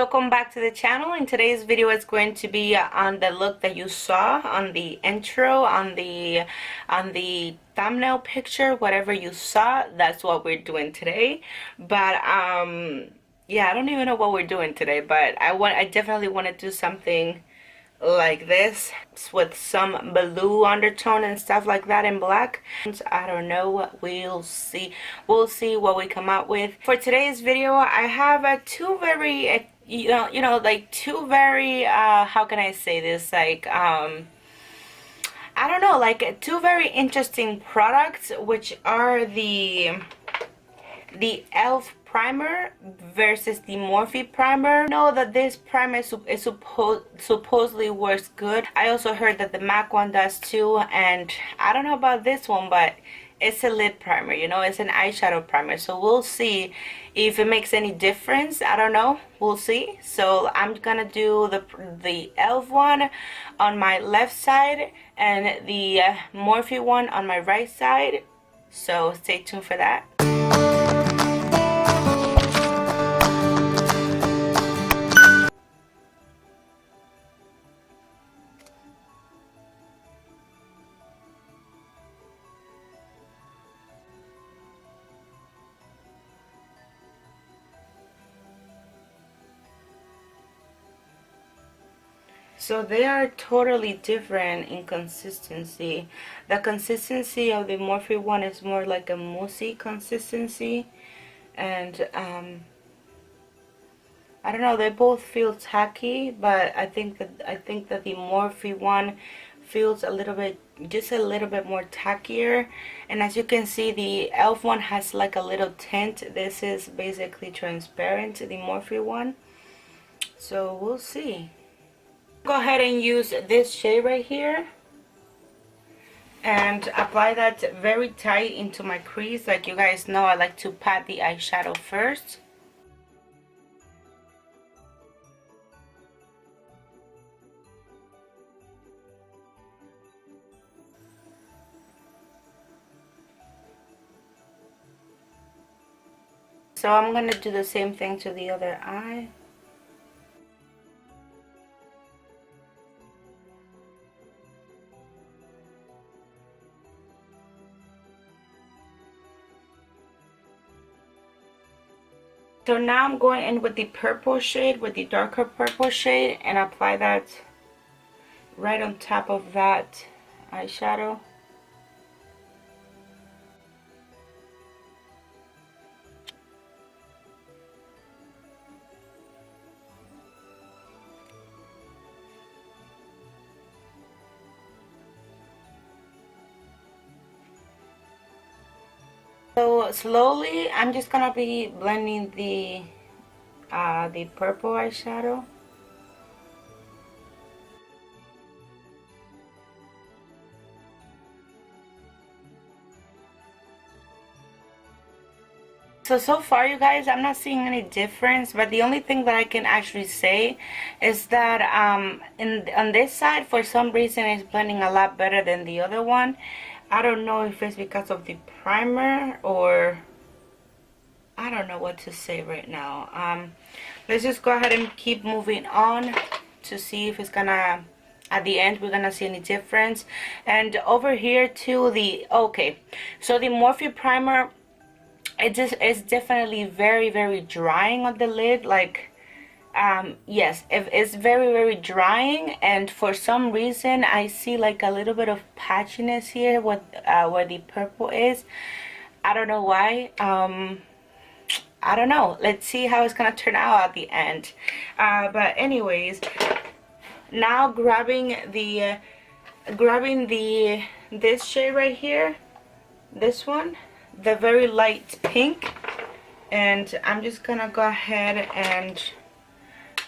welcome back to the channel. In today's video is going to be on the look that you saw on the intro, on the thumbnail picture. Whatever you saw, that's what we're doing today. But yeah, I don't even know what we're doing today, but I definitely want to do something like this with some blue undertone and stuff like that in black. I don't know, we'll see what we come out with. For today's video, I have two very like two very how can I say this, like I don't know, like two very interesting products, which are the e.l.f. primer versus the Morphe primer. I know that this primer is supposedly works good. I also heard that the MAC one does too, and I don't know about this one, but it's a lid primer, you know, it's an eyeshadow primer, so we'll see if it makes any difference. I don't know, we'll see. So I'm gonna do the e.l.f. one on my left side and the Morphe one on my right side, so stay tuned for that. So they are totally different in consistency. The consistency of the Morphe one is more like a moussey consistency, and I don't know, they both feel tacky, but I think that the Morphe one feels a little bit, just a little bit more tackier. And as you can see, the e.l.f. one has like a little tint. This is basically transparent, the Morphe one. So we'll see. Go ahead and use this shade right here and apply that very tight into my crease. Like you guys know, I like to pat the eyeshadow first. So I'm gonna do the same thing to the other eye. So now I'm going in with the purple shade, with the darker purple shade, and apply that right on top of that eyeshadow. So slowly, I'm just gonna be blending the purple eyeshadow. So far, you guys, I'm not seeing any difference, but the only thing that I can actually say is that on this side, for some reason, it's blending a lot better than the other one. I don't know if it's because of the primer, or I don't know what to say right now. Let's just go ahead and keep moving on to see if it's gonna, at the end, we're gonna see any difference. And over here too, okay, so the Morphe primer, it's definitely very drying on the lid. Like yes, it's very drying, and for some reason I see like a little bit of patchiness here with where the purple is. I don't know why. I don't know. Let's see how it's gonna turn out at the end. But anyways, now grabbing this shade right here, this one, the very light pink, and I'm just gonna go ahead and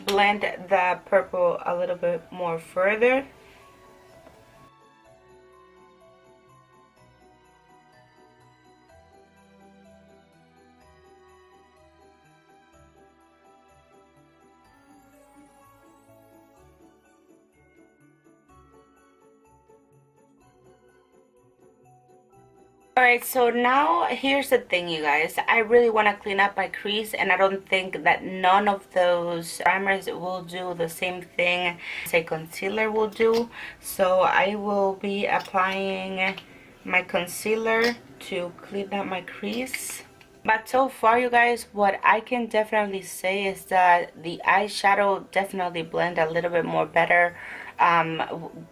blend the purple a little bit more further. Alright, so now here's the thing, you guys. I really want to clean up my crease, and I don't think that none of those primers will do the same thing as a concealer will do. So I will be applying my concealer to clean up my crease. But so far, you guys, what I can definitely say is that the eyeshadow definitely blend a little bit more better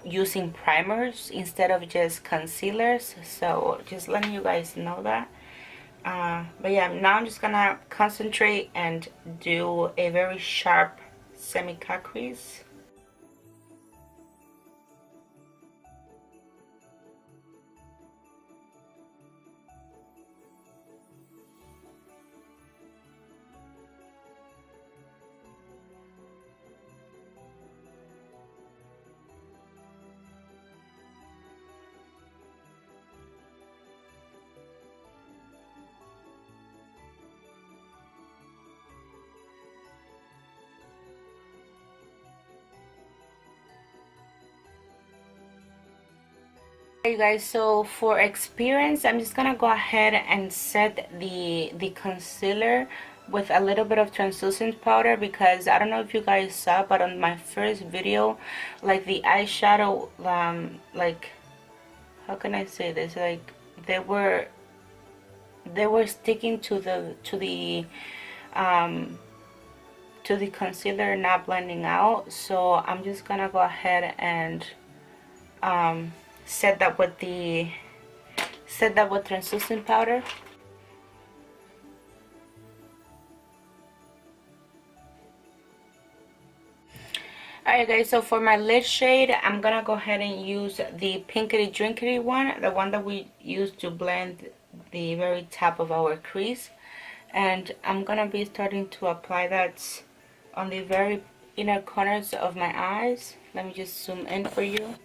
using primers instead of just concealers. So just letting you guys know that. But yeah, now I'm just gonna concentrate and do a very sharp semi-cut crease. You guys, so for experience, I'm just gonna go ahead and set the concealer with a little bit of translucent powder, because I don't know if you guys saw, but on my first video, like the eyeshadow, like, how can I say this, like they were sticking to the concealer, not blending out. So I'm just gonna go ahead and set that with translucent powder. Alright guys, so for my lid shade, I'm gonna go ahead and use the pinkity drinkity one, the one that we use to blend the very top of our crease. And I'm gonna be starting to apply that on the very inner corners of my eyes. Let me just zoom in for you.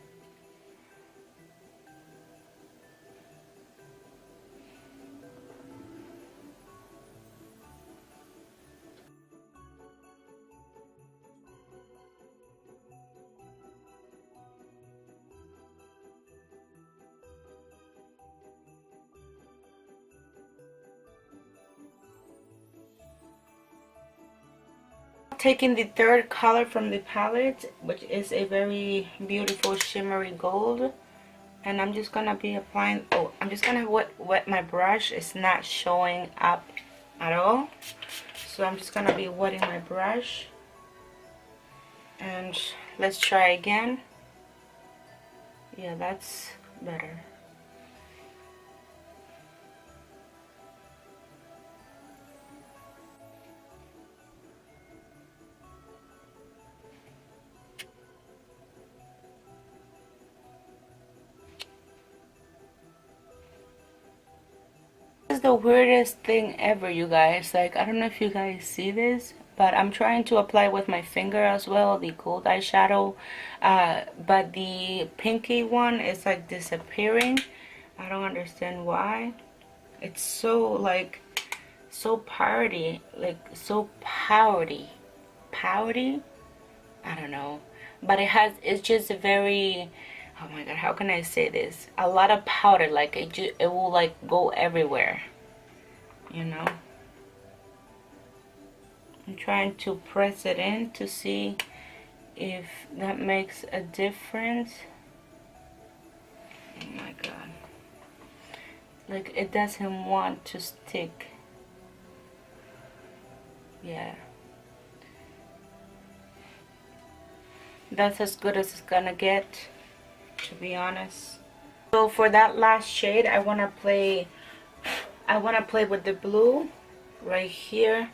Taking the third color from the palette, which is a very beautiful shimmery gold, and I'm just gonna be applying, I'm just gonna wet my brush. It's not showing up at all, so I'm just gonna be wetting my brush. And let's try again. Yeah, that's better. This is the weirdest thing ever, you guys. Like, I don't know if you guys see this, but I'm trying to apply with my finger as well, the gold eyeshadow, but the pinky one is like disappearing. I don't understand why. It's so like so powdery, like so powdery. I don't know, but it's just a very, oh my god, how can I say this, a lot of powder. Like it will like go everywhere, you know. I'm trying to press it in to see if that makes a difference. Oh my god, like it doesn't want to stick. Yeah, that's as good as it's gonna get, to be honest. So for that last shade, I wanna play with the blue right here.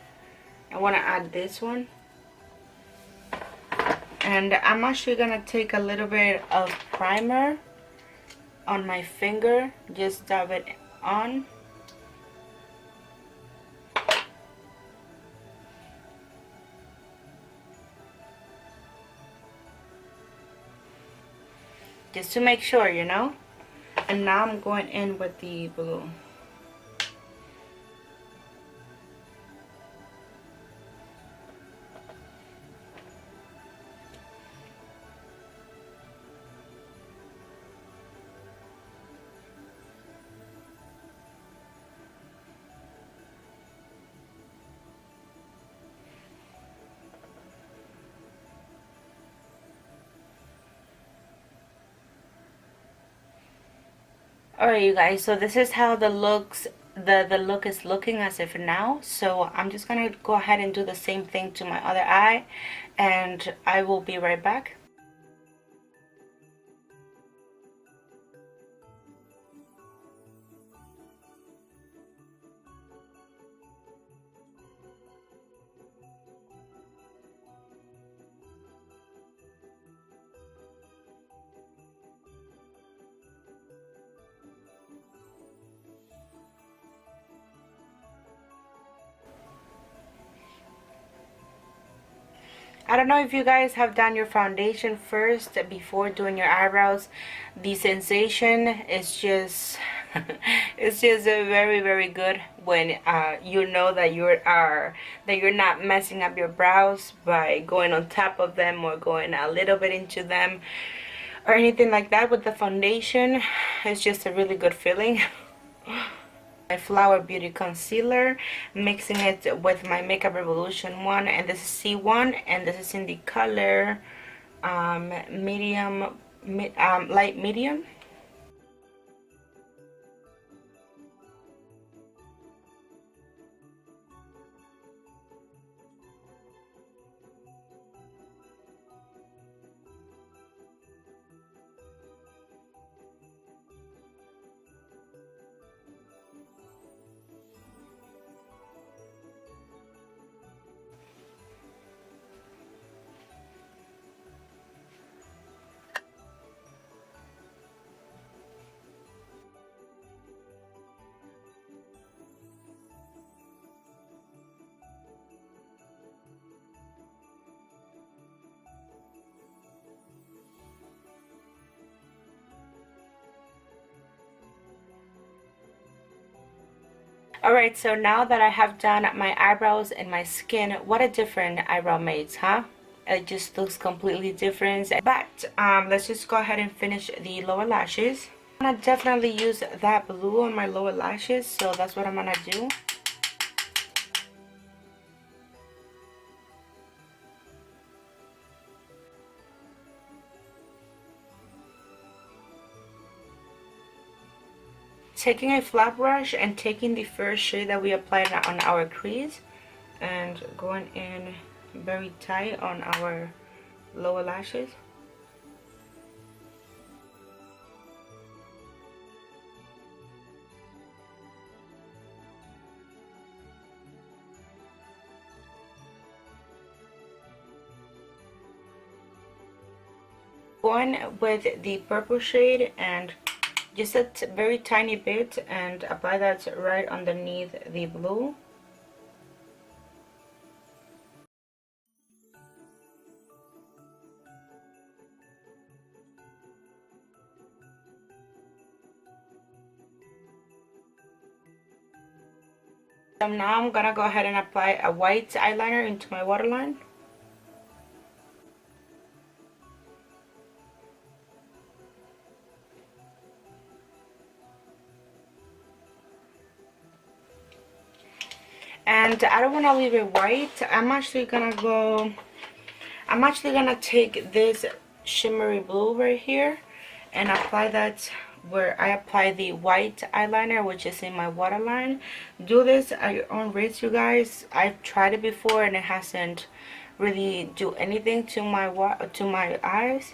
I wanna add this one, and I'm actually gonna take a little bit of primer on my finger, just dab it on. Just to make sure, you know. And now I'm going in with the blue. Alright, you guys, so this is how the look is looking as of now. So I'm just gonna go ahead and do the same thing to my other eye, and I will be right back. I don't know if you guys have done your foundation first before doing your eyebrows. The sensation is just it's just very, very good when you know that you're not messing up your brows by going on top of them or going a little bit into them or anything like that. With the foundation, it's just a really good feeling. My Flower Beauty concealer, mixing it with my Makeup Revolution one, and this is C1, and this is in the color light medium. Alright, so now that I have done my eyebrows and my skin, what a different eyebrow makes, huh? It just looks completely different. But let's just go ahead and finish the lower lashes. I'm gonna definitely use that blue on my lower lashes, so that's what I'm gonna do. Taking a flat brush and taking the first shade that we applied on our crease and going in very tight on our lower lashes. Going with the purple shade and just a very tiny bit and apply that right underneath the blue. So now I'm gonna go ahead and apply a white eyeliner into my waterline. And I don't want to leave it white. I'm actually gonna take this shimmery blue right here and apply that where I apply the white eyeliner, which is in my waterline. Do this at your own risk, you guys. I've tried it before and it hasn't really do anything to my eyes.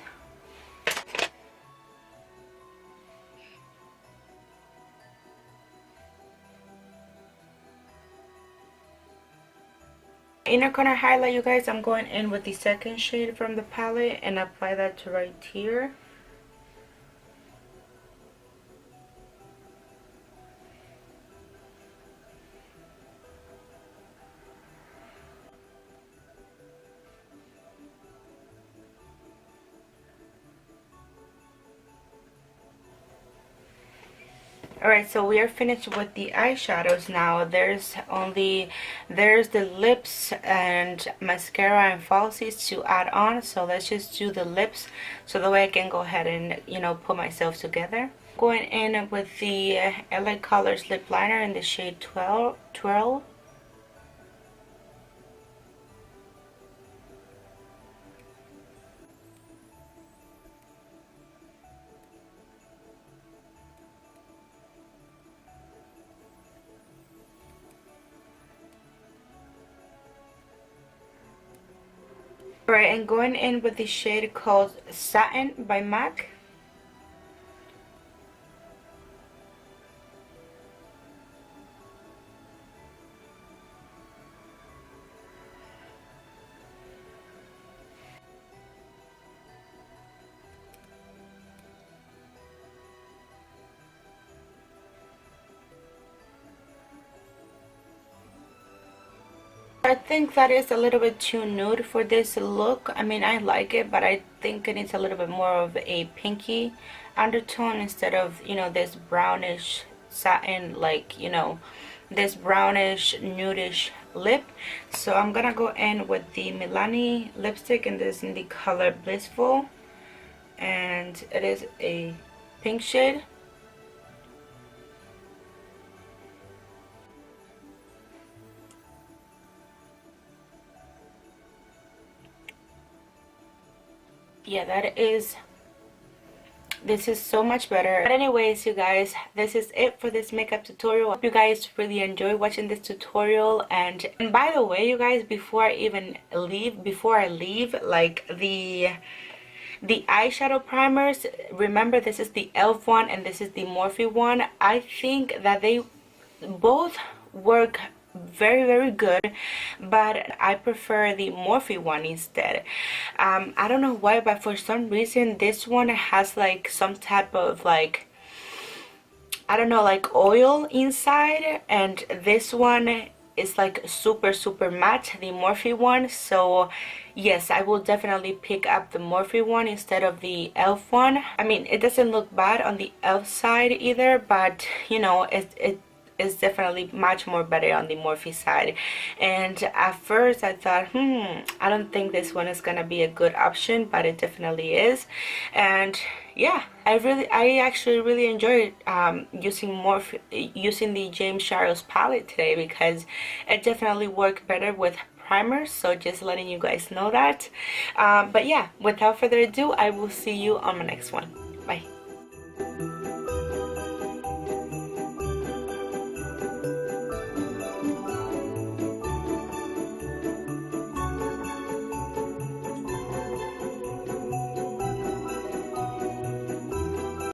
Inner corner highlight, you guys, I'm going in with the second shade from the palette and apply that to right here. Alright, so we are finished with the eyeshadows now. There's the lips and mascara and falsies to add on. So let's just do the lips so that way I can go ahead and, you know, put myself together. Going in with the L.A Colors lip liner in the shade Twirl. Alright, and going in with the shade called Satin by MAC. I think that is a little bit too nude for this look. I mean, I like it, but I think it needs a little bit more of a pinky undertone instead of, you know, this brownish satin, like, you know, this brownish nudish lip. So I'm gonna go in with the Milani lipstick, and this is in the color Blissful, and it is a pink shade. Yeah, this is so much better. But anyways, you guys, this is it for this makeup tutorial. I hope you guys really enjoy watching this tutorial. And by the way, you guys, before I leave, like the eyeshadow primers, remember this is the e.l.f. one and this is the Morphe one. I think that they both work very, very good, but I prefer the Morphe one instead. I don't know why, but for some reason this one has like some type of, like, I don't know, like oil inside, and this one is like super matte, the Morphe one. So yes, I will definitely pick up the Morphe one instead of the e.l.f. one. I mean, it doesn't look bad on the e.l.f. side either, but you know, it is definitely much more better on the Morphe side. And at first I thought, I don't think this one is gonna be a good option, but it definitely is. And yeah, I actually really enjoyed using the James Charles palette today, because it definitely worked better with primers. So just letting you guys know that. But yeah, without further ado, I will see you on my next one.